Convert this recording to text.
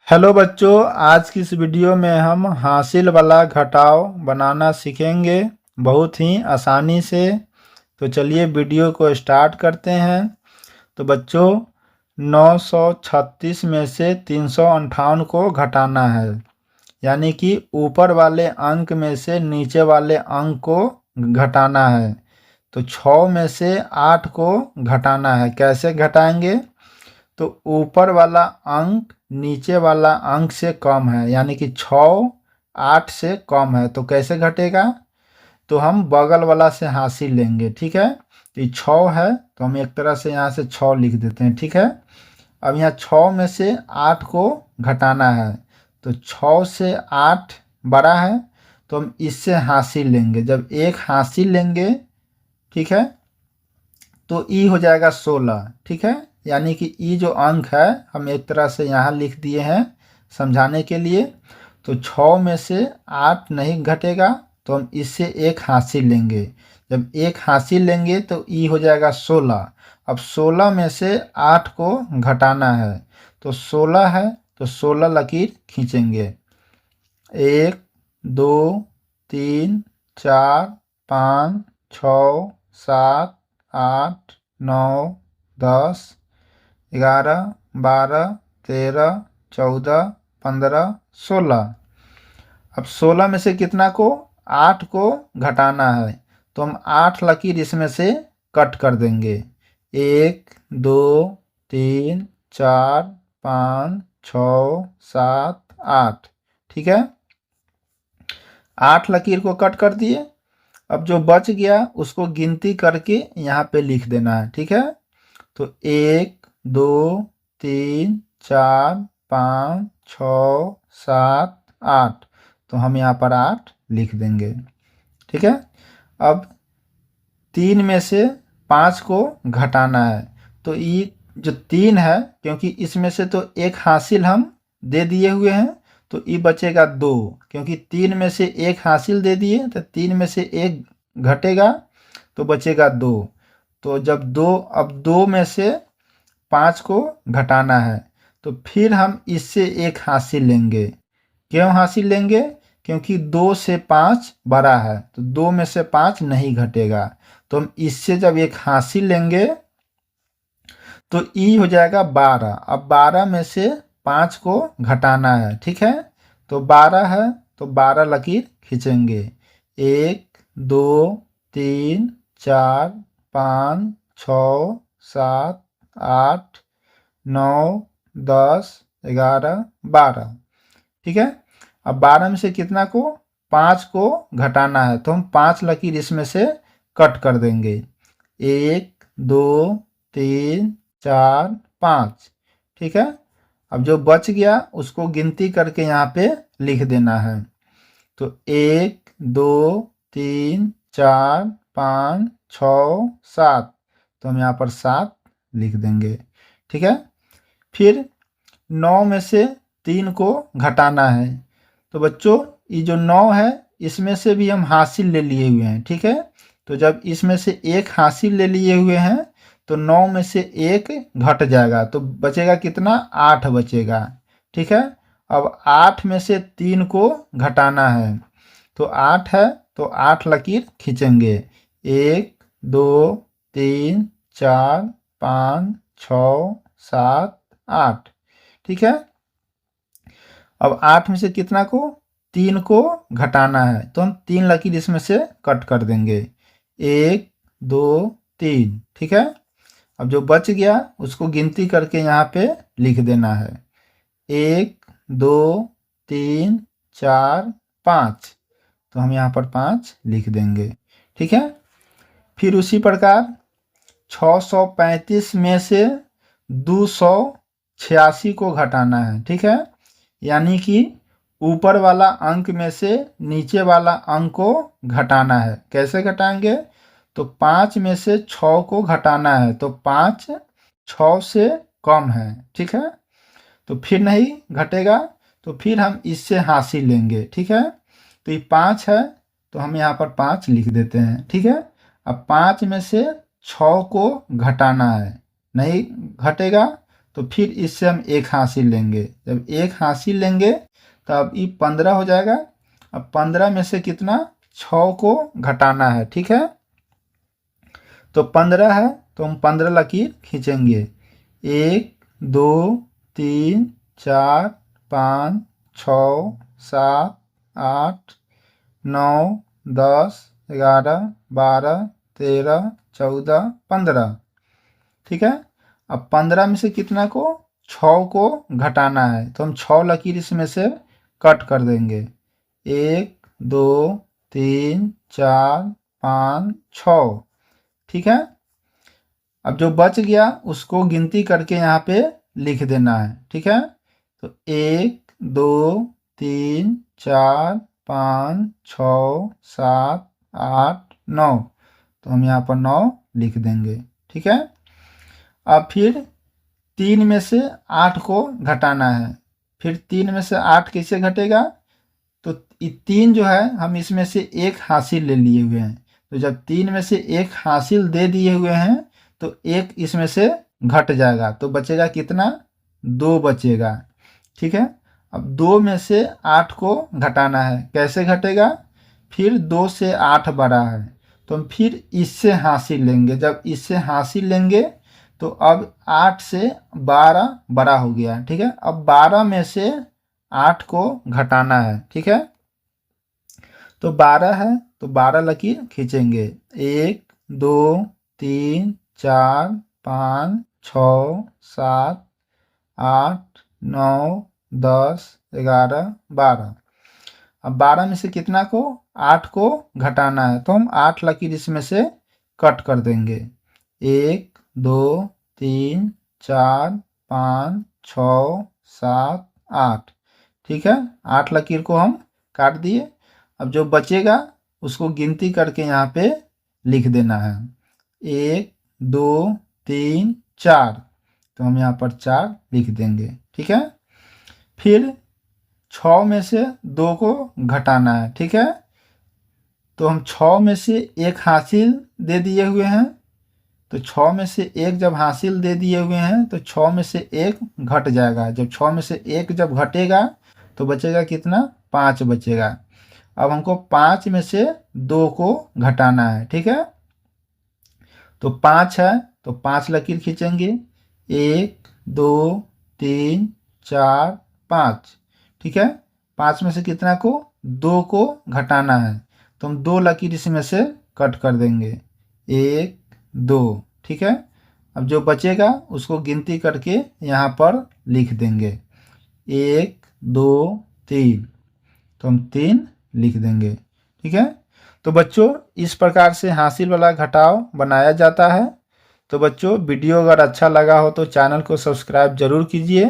Hello बच्चों, आज की इस वीडियो में हम हासिल वाला घटाव बनाना सीखेंगे बहुत ही आसानी से। तो चलिए वीडियो को स्टार्ट करते हैं। तो बच्चों, 936 में से 358 को घटाना है, यानी कि ऊपर वाले अंक में से नीचे वाले अंक को घटाना है। तो 6 में से 8 को घटाना है। कैसे घटाएंगे? तो ऊपर वाला अंक नीचे वाला अंक से कम है, यानी कि 6 8 से कम है। तो कैसे घटेगा? तो हम बगल वाला से हासिल लेंगे। ठीक है, तो ये 6 है तो हम एक तरह से यहाँ से 6 लिख देते हैं। ठीक है, अब यहाँ 6 में से 8 को घटाना है। तो 6 से 8 बड़ा है, तो हम इससे हासिल लेंगे। जब एक हासिल लेंगे, ठीक है, तो ई हो जाएगा 16। ठीक है, यानी कि ई जो अंक है हम एक तरह से यहाँ लिख दिए हैं समझाने के लिए। तो 6 में से 8 नहीं घटेगा, तो हम इससे एक हासिल लेंगे। जब एक हासिल लेंगे तो ई हो जाएगा 16। अब 16 में से 8 को घटाना है। तो 16 है तो 16 लकीर खींचेंगे। 1 2 3 4 5 6 7 8 9 10 11 12 13 14 15 16। अब 16 में से कितना को? 8 को घटाना है। तो हम 8 लकीर इसमें से कट कर देंगे। 1 2 3 4 5 6 7 8। ठीक है, 8 लकीर को कट कर दिए। अब जो बच गया उसको गिनती करके यहाँ पे लिख देना है। ठीक है, तो 1 2 3 4 5 6 7 8। तो हम यहाँ पर 8 लिख देंगे। ठीक है, अब 3 में से 5 को घटाना है। तो ये जो 3 है, क्योंकि इसमें से तो एक हासिल हम दे दिए हुए हैं, तो ये बचेगा 2। क्योंकि 3 में से एक हासिल दे दिए तो 3 में से एक घटेगा तो बचेगा 2। तो जब 2, अब 2 में से 5 को घटाना है, तो फिर हम इससे एक हासिल लेंगे। क्यों हासिल लेंगे? क्योंकि 2 से 5 बड़ा है, तो 2 में से 5 नहीं घटेगा। तो हम इससे जब एक हासिल लेंगे तो ई हो जाएगा 12। अब 12 में से 5 को घटाना है। ठीक है, तो 12 है तो 12 लकीर खींचेंगे। 1 2 3 4 5 6 7 8 9 10 11 12। ठीक है, अब 12 में से कितना को? 5 को घटाना है। तो हम 5 लकीर इसमें से कट कर देंगे। 1 2 3 4 5। ठीक है, अब जो बच गया उसको गिनती करके यहाँ पे लिख देना है। तो 1 2 3 4 5 6 7। तो हम यहाँ पर 7 लिख देंगे। ठीक है, फिर 9 में से 3 को घटाना है। तो बच्चों, ये जो 9 है इसमें से भी हम हासिल ले लिए हुए हैं। ठीक है, तो जब इसमें से एक हासिल ले लिए हुए हैं तो 9 में से एक घट जाएगा, तो बचेगा कितना? 8 बचेगा। ठीक है, अब 8 में से 3 को घटाना है। तो 8 है तो 8 लकीर खींचेंगे। 1 2 3 4 5 6 7 8। ठीक है, अब 8 में से कितना को? 3 को घटाना है। तो हम 3 लकीर इसमें से कट कर देंगे। 1 2 3। ठीक है, अब जो बच गया उसको गिनती करके यहाँ पे लिख देना है। 1 2 3 4 5। तो हम यहाँ पर 5 लिख देंगे। ठीक है, फिर उसी प्रकार 635 में से 286 को घटाना है। ठीक है, यानी कि ऊपर वाला अंक में से नीचे वाला अंक को घटाना है। कैसे घटाएंगे? तो 5 में से 6 को घटाना है। तो 5 6 से कम है। ठीक है, तो फिर नहीं घटेगा, तो फिर हम इससे हासिल लेंगे। ठीक है, तो ये 5 है तो हम यहाँ पर 5 लिख देते हैं। ठीक है, अब 5 में से 6 को घटाना है। नहीं घटेगा तो फिर इससे हम एक हासिल लेंगे। जब एक हासिल लेंगे तब ये 15 हो जाएगा। अब 15 में से कितना 6 को घटाना है, ठीक है। तो 15 है तो हम 15 लकीर खींचेंगे। 1 2 3 4 5 6 7 8 9 10 11 12 13 14 15, ठीक है। अब 15 में से कितना को 6 को घटाना है, तो हम 6 लकीर इसमें से कट कर देंगे। 1 2 3 4 5 6, ठीक है। अब जो बच गया उसको गिनती करके यहाँ पे लिख देना है, ठीक है। तो 1 2 3 4 5 6 7 8 9, तो हम यहाँ पर 9 लिख देंगे, ठीक है। अब फिर 3 में से 8 को घटाना है। फिर 3 में से 8 कैसे घटेगा, तो 3 जो है हम इसमें से एक हासिल ले लिए हुए हैं। तो जब 3 में से एक हासिल दे दिए हुए हैं तो एक इसमें से घट जाएगा, तो बचेगा कितना 2 बचेगा, ठीक है। अब 2 में से 8 को घटाना है, कैसे घटेगा, फिर 2 से 8 बड़ा है तो हम फिर इससे हासिल लेंगे। जब इससे हासिल लेंगे तो अब 8 से 12 बड़ा हो गया, ठीक है। अब 12 में से 8 को घटाना है, ठीक है। तो 12 है तो 12 लकीर खींचेंगे। 1 2 3 4 5 6 7 8 9 10 11 12। अब 12 में से कितना को 8 को घटाना है, तो हम 8 लकीर इसमें से कट कर देंगे। 1 2 3 4 5 6 7 8, ठीक है। 8 लकीर को हम काट दिए। अब जो बचेगा उसको गिनती करके यहाँ पे लिख देना है। 1 2 3 4, तो हम यहाँ पर 4 लिख देंगे, ठीक है। फिर 6 में से 2 को घटाना है, ठीक है। तो हम 6 में से एक हासिल दे दिए हुए हैं, तो 6 में से एक जब हासिल दे दिए हुए हैं तो 6 में से एक घट जाएगा। जब 6 में से एक जब घटेगा तो बचेगा कितना 5 बचेगा। अब हमको 5 में से 2 को घटाना है, ठीक है। तो 5 है तो 5 लकीर खींचेंगे। 1 2 3 4 5, ठीक है। 5 में से कितना को 2 को घटाना है, तो हम 2 लकीर इसमें से कट कर देंगे। 1 2, ठीक है। अब जो बचेगा उसको गिनती करके यहाँ पर लिख देंगे। 1 2 3, तो हम 3 लिख देंगे, ठीक है। तो बच्चों इस प्रकार से हासिल वाला घटाव बनाया जाता है। तो बच्चों वीडियो अगर अच्छा लगा हो तो चैनल को सब्सक्राइब जरूर कीजिए।